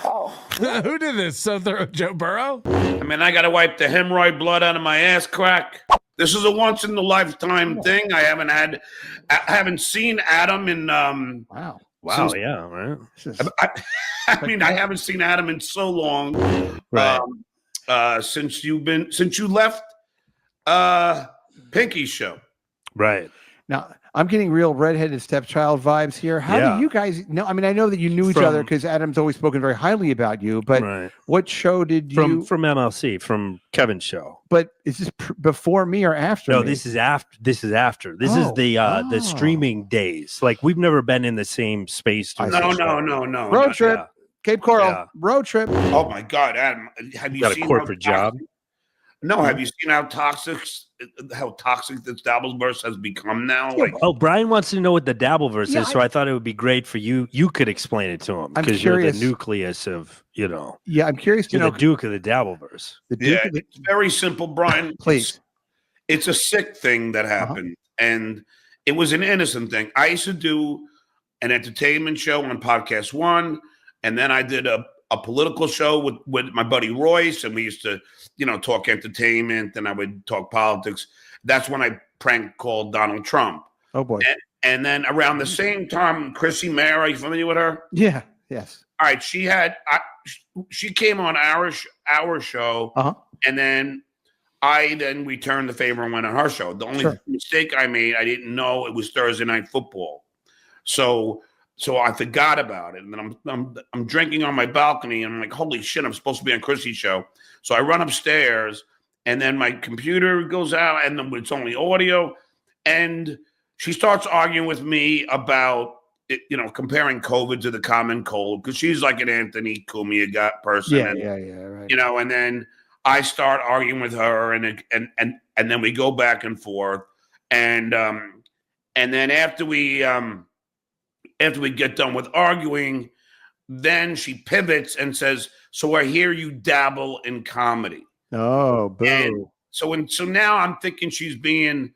Oh. Who did this? Joe Burrow? I mean, I got to wipe the hemorrhoid blood out of my ass crack. This is a once in a lifetime thing. I haven't seen Adam in Wow, yeah, right. I mean, I haven't seen Adam in so long. Right. Since you left Pinky's show. Right. Now, I'm getting real redheaded stepchild vibes here. How do you guys know? I mean, I know that you knew each other because Adam's always spoken very highly about you, but what show did you... From MLC, from Kevin's show. But is this before me or after me? This is after. This is the streaming days. Like, we've never been in the same space. No. Road trip. Cape Coral. Road trip. Oh, my God, Adam. Have you seen a corporate job? No, have you seen how toxic this Dabbleverse has become now? Like, Brian wants to know what the Dabbleverse is, so I thought it would be great for you. You could explain it to him because you're the nucleus of, Yeah, I'm curious to know. The Duke of the Dabbleverse. It's very simple, Brian. Please. It's a sick thing that happened, and it was an innocent thing. I used to do an entertainment show on Podcast One, and then I did a political show with my buddy Royce, and we used to, talk entertainment, and I would talk politics. That's when I prank called Donald Trump. Oh boy! And then around the same time, Chrissy Mayer, are you familiar with her? Yeah. Yes. All right. She came on our show, and then I returned the favor and went on her show. The only mistake I made, I didn't know it was Thursday Night Football, so I forgot about it. And then I'm drinking on my balcony, and I'm like, holy shit, I'm supposed to be on Chrissy's show. So I run upstairs, and then my computer goes out, and then it's only audio. And she starts arguing with me about, comparing COVID to the common cold, because she's like an Anthony Cumia person. Yeah, right. And then I start arguing with her, and then we go back and forth. And then after we get done with arguing, then she pivots and says, so I hear you dabble in comedy. Oh, boo. And so now I'm thinking she's being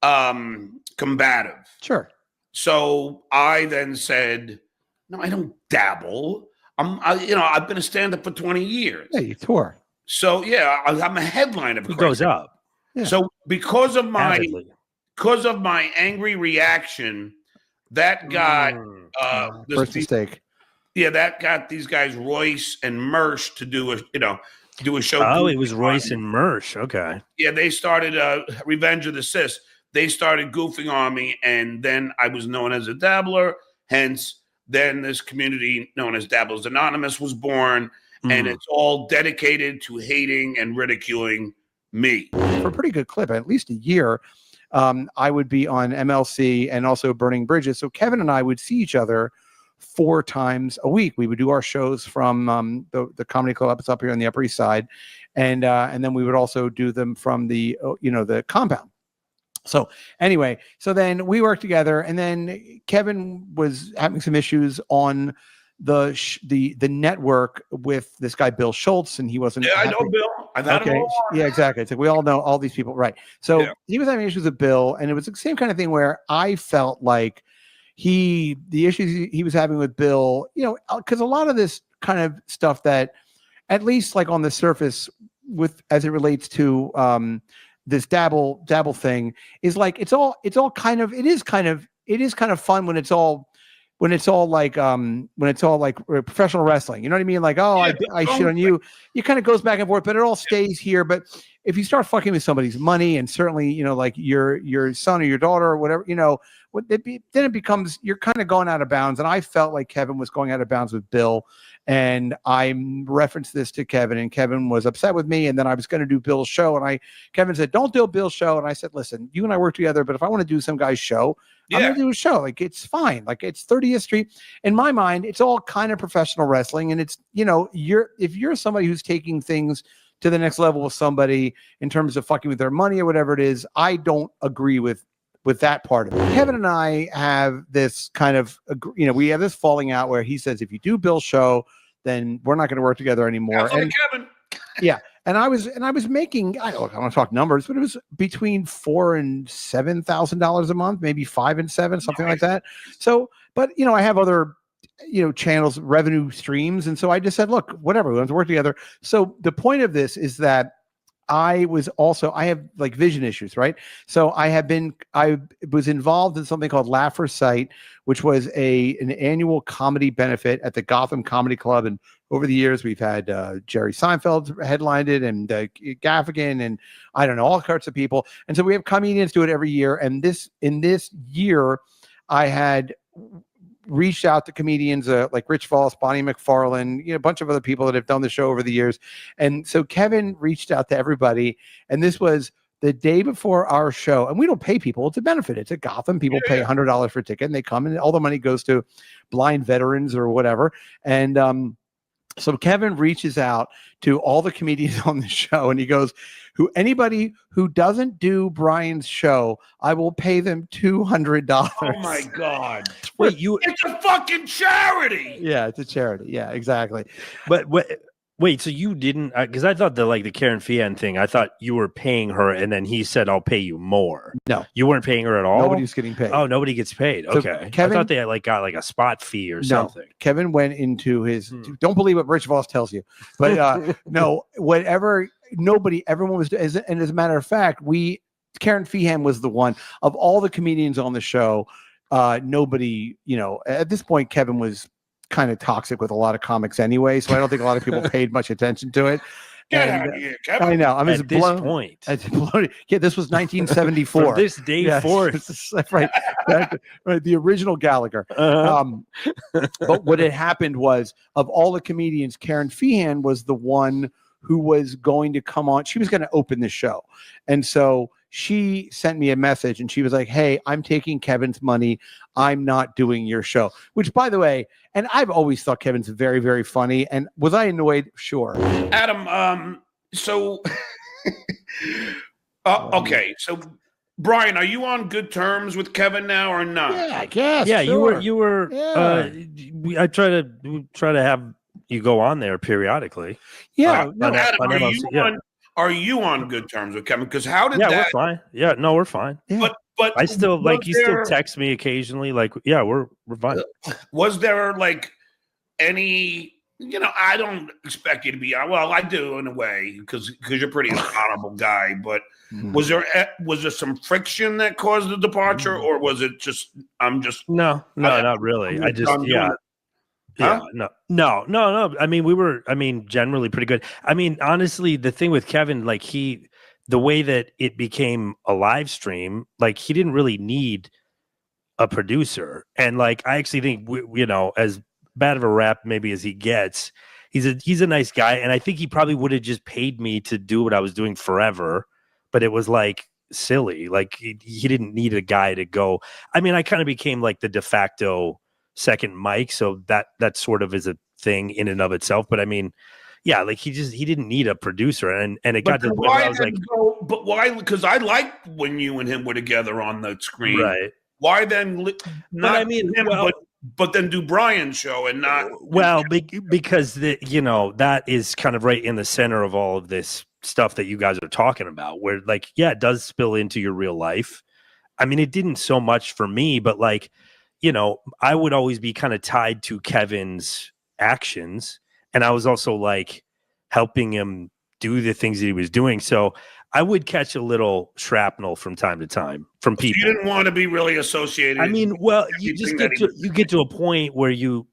combative. Sure. So I then said, no, I don't dabble. I've been a stand-up for 20 years. Yeah, you tour. So yeah, I'm a headliner. He goes up. Yeah. So because of my angry reaction, that got first mistake. Yeah, that got these guys Royce and Mersch to do a show. Oh, it was Royce and Mersch. Okay. Yeah, they started Revenge of the Sis. They started goofing on me, and then I was known as a dabbler. Hence, then this community known as Dabblers Anonymous was born, and it's all dedicated to hating and ridiculing me. For a pretty good clip, at least a year, I would be on MLC and also Burning Bridges. So Kevin and I would see each other 4 times a week. We would do our shows from the comedy club. It's up here on the Upper East Side, and then we would also do them from the the compound. So anyway, so then we worked together, and then Kevin was having some issues on the network with this guy Bill Schultz, and he wasn't. Yeah, I know Bill. I've had him. Yeah, exactly. It's like we all know all these people, right? So he was having issues with Bill, and it was the same kind of thing where I felt like the issues he was having with Bill, because a lot of this kind of stuff that, at least like on the surface, as it relates to this dabble thing, is like it is kind of fun when it's all like professional wrestling. You know what I mean? Like, I shit on you. It kind of goes back and forth, but it all stays here. But if you start fucking with somebody's money, and certainly, like your son or your daughter or whatever, then it becomes, you're kind of going out of bounds. And I felt like Kevin was going out of bounds with Bill. And I referenced this to Kevin, and Kevin was upset with me. And then I was going to do Bill's show, and Kevin said, "Don't do Bill's show." And I said, "Listen, you and I work together, but if I want to do some guy's show, I'm going to do a show. Like, it's fine. Like, it's 30th Street. In my mind, it's all kind of professional wrestling. And it's, if you're somebody who's taking things to the next level with somebody in terms of fucking with their money or whatever it is, I don't agree with that part of it. Kevin and I have this kind of, we have this falling out where he says, if you do Bill's show, then we're not going to work together anymore. And Kevin. Yeah. And I was making, I don't want to talk numbers, but it was between $4,000 and $7,000 a month, maybe $5,000 and $7,000, something like that. So, but I have other channels, revenue streams. And so I just said, look, whatever, we want to work together. So the point of this is that I have like vision issues, right? So I was involved in something called Laugh for Sight, which was an annual comedy benefit at the Gotham Comedy Club. And over the years, we've had Jerry Seinfeld headlined it, and Gaffigan, and I don't know, all sorts of people. And so we have comedians do it every year. And in this year, I had reached out to comedians like Rich Voss, Bonnie McFarlane, a bunch of other people that have done the show over the years. And so Kevin reached out to everybody, and this was the day before our show. And we don't pay people. It's a benefit. It's at Gotham. People pay $100 for a ticket, and they come, and all the money goes to blind veterans or whatever. And so Kevin reaches out to all the comedians on the show, and he goes, anybody who doesn't do Brian's show, I will pay them $200. Oh my God. Wait, it's a fucking charity. Yeah, it's a charity. Yeah, exactly. But wait, so you didn't, because I thought the Karen Fian thing, I thought you were paying her, and then he said, I'll pay you more. No. You weren't paying her at all? Nobody's getting paid. Oh, nobody gets paid. So okay. Kevin, I thought they had got a spot fee or something. Kevin went into his, don't believe what Rich Voss tells you, but no, whatever, everyone was, and as a matter of fact, Karen Feehan was the one of all the comedians on the show. Nobody, at this point, Kevin was kind of toxic with a lot of comics anyway, so I don't think a lot of people paid much attention to it. Get out of here, Kevin. I know. I'm at this point. Yeah, this was 1974. From this day forth. Right. Right. The original Gallagher. But what had happened was, of all the comedians, Karen Feehan was the one who was going to come on. She was going to open the show. And so she sent me a message, and she was like, hey, I'm taking Kevin's money. I'm not doing your show, which, by the way, and I've always thought Kevin's very, very funny. And was I annoyed? Sure. Adam, so, okay. So, Brian, are you on good terms with Kevin now or not? Yeah, I guess. Yeah, sure. you were, I try to have you go on there periodically. Yeah. Adam, are you on good terms with Kevin? Because how did that? Yeah, we're fine. Yeah, no, we're fine. Yeah. But I still he still texts me occasionally. We're fine. Was there any? I don't expect you to be. Well, I do in a way because you're a pretty honorable guy. But was there some friction that caused the departure, or was it just No, not really. I just Huh? No. I mean, we were generally pretty good. I mean, honestly, the thing with Kevin, the way that it became a live stream, he didn't really need a producer. And I actually think, as bad of a rap maybe as he gets, he's a nice guy. And I think he probably would have just paid me to do what I was doing forever. But it was silly. He didn't need a guy to go. I mean, I kind of became the de facto second mic, so that sort of is a thing in and of itself. But I mean, yeah, he didn't need a producer, and it got to the point where I was but why? Because I liked when you and him were together on the screen, right? Why then not him, but then do Brian's show and not? Well, because that is kind of right in the center of all of this stuff that you guys are talking about, where it does spill into your real life. I mean, it didn't so much for me, but I would always be kind of tied to Kevin's actions, and I was also helping him do the things that he was doing. So I would catch a little shrapnel from time to time from people. So you didn't want to be really associated. I mean, well, you just get to a point where you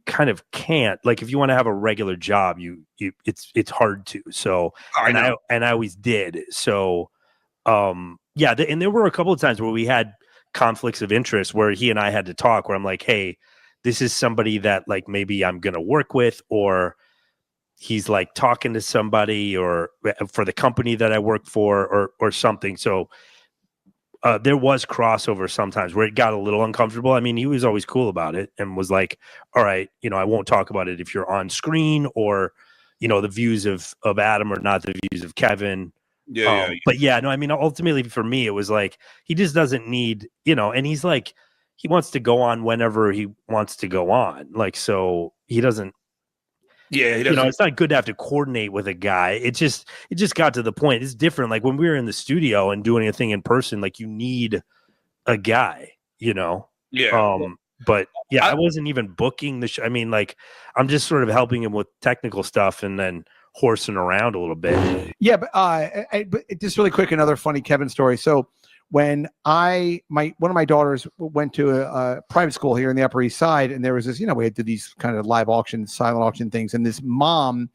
kind of can't. If you want to have a regular job, it's hard to. So I always did. So and there were a couple of times where we had conflicts of interest where he and I had to talk, where I'm like, hey, this is somebody that maybe I'm going to work with, or he's talking to somebody or for the company that I work for or something. So there was crossover sometimes where it got a little uncomfortable. I mean, he was always cool about it and was like, all right, I won't talk about it if you're on screen, or, the views of Adam are not the views of Kevin. Yeah. But I mean, ultimately for me, it was he just doesn't need, and he's he wants to go on whenever he wants to go on. So he doesn't. Yeah, he doesn't. It's not good to have to coordinate with a guy. It just got to the point. It's different. When we were in the studio and doing a thing in person, you need a guy. Yeah. But yeah, I wasn't even booking the show. I mean, like, I'm just sort of helping him with technical stuff and then horsing around a little bit. Yeah, but just really quick, another funny Kevin story. So when one of my daughters went to a private school here in the Upper East Side, and there was this, we had to do these kind of live auction, silent auction things, and this mom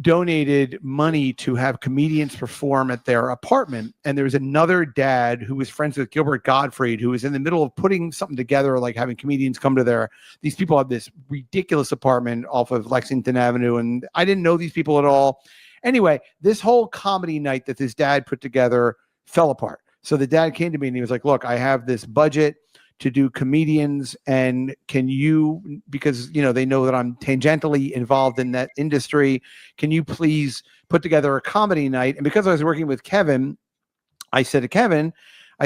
donated money to have comedians perform at their apartment. And there was another dad who was friends with Gilbert Gottfried, who was in the middle of putting something together, like having comedians come to these people have this ridiculous apartment off of Lexington Avenue. And I didn't know these people at all. Anyway, this whole comedy night that this dad put together fell apart. So the dad came to me and he was like, look, I have this budget to do comedians, and can you, because they know that I'm tangentially involved in that industry, can you please put together a comedy night? And because I was working with Kevin, I said to Kevin,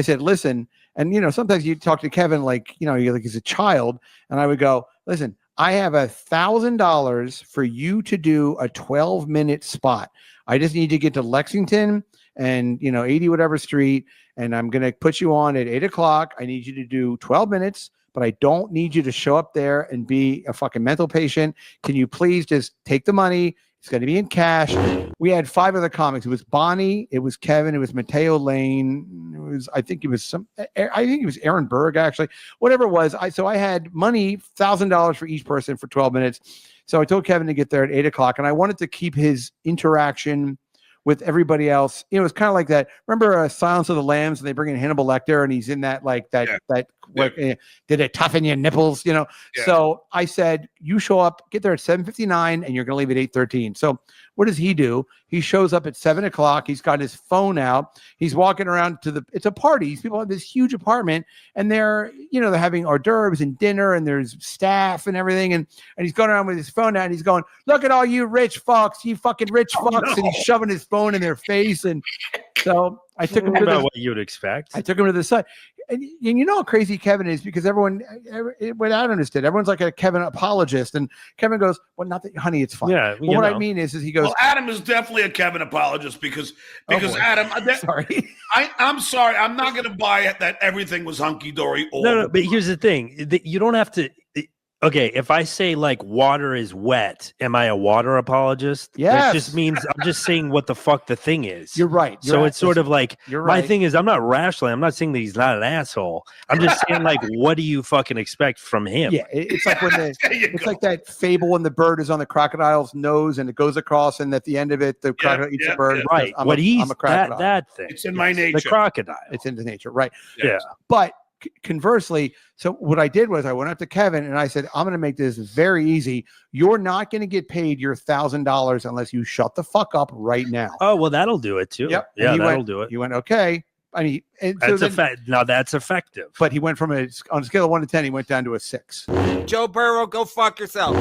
listen, and sometimes you talk to Kevin like you're like he's a child, and I would go, listen, I have $1,000 for you to do a 12-minute spot. I just need to get to Lexington and 80 whatever street, and I'm gonna put you on at 8:00. I need you to do 12 minutes, but I don't need you to show up there and be a fucking mental patient. Can you please just take the money? It's going to be in cash. We had 5 other comics. It was Bonnie, it was Kevin, it was Mateo Lane, I think it was Aaron Berg, actually, whatever it was. So I had money, $1,000 for each person for 12 minutes. So I told Kevin to get there at 8:00, and I wanted to keep his interaction with everybody else. It was kind of like that. Remember Silence of the Lambs, and they bring in Hannibal Lecter, and he's in that did it toughen your nipples? Yeah. So I said, you show up, get there at 7:59, and you're going to leave at 8:13. So what does he do? He shows up at 7:00. He's got his phone out. He's walking around it's a party. These people have this huge apartment, and they're having hors d'oeuvres and dinner, and there's staff and everything. And he's going around with his phone out, and he's going, look at all you rich fucks, you fucking rich fucks. No. And he's shoving his phone in their face. And so I took him to what you would expect. I took him to the side. And you know how crazy Kevin is, because what I understood, everyone's like a Kevin apologist, and Kevin goes, well, not that, honey, it's fine. Yeah, what I mean is he goes, well, Adam is definitely a Kevin apologist because Adam, sorry, I'm sorry, I'm not going to buy it that everything was hunky dory. No, but here's the thing: you don't have to. Okay, if I say like water is wet, am I a water apologist? Yes. That just means I'm just saying what the fuck the thing is. You're right. So it's sort of like, my thing is, I'm not rationally, I'm not saying that he's not an asshole. I'm just saying, like, what do you fucking expect from him? Yeah, it's like when like that fable when the bird is on the crocodile's nose and it goes across, and at the end of it, the crocodile eats the bird. Yeah. Right. I'm a crocodile. That thing. It's in my nature. The crocodile. It's in the nature. Right. Yeah. But conversely, so what I did was I went up to Kevin and I said, I'm going to make this very easy. You're not going to get paid your $1,000 unless you shut the fuck up right now. Oh, well, that'll do it too. Yep. Yeah, that'll do it. He went, okay. I mean, now that's effective. But he went on a scale of 1 to 10, he went down to a 6. Joe Burrow, go fuck yourself.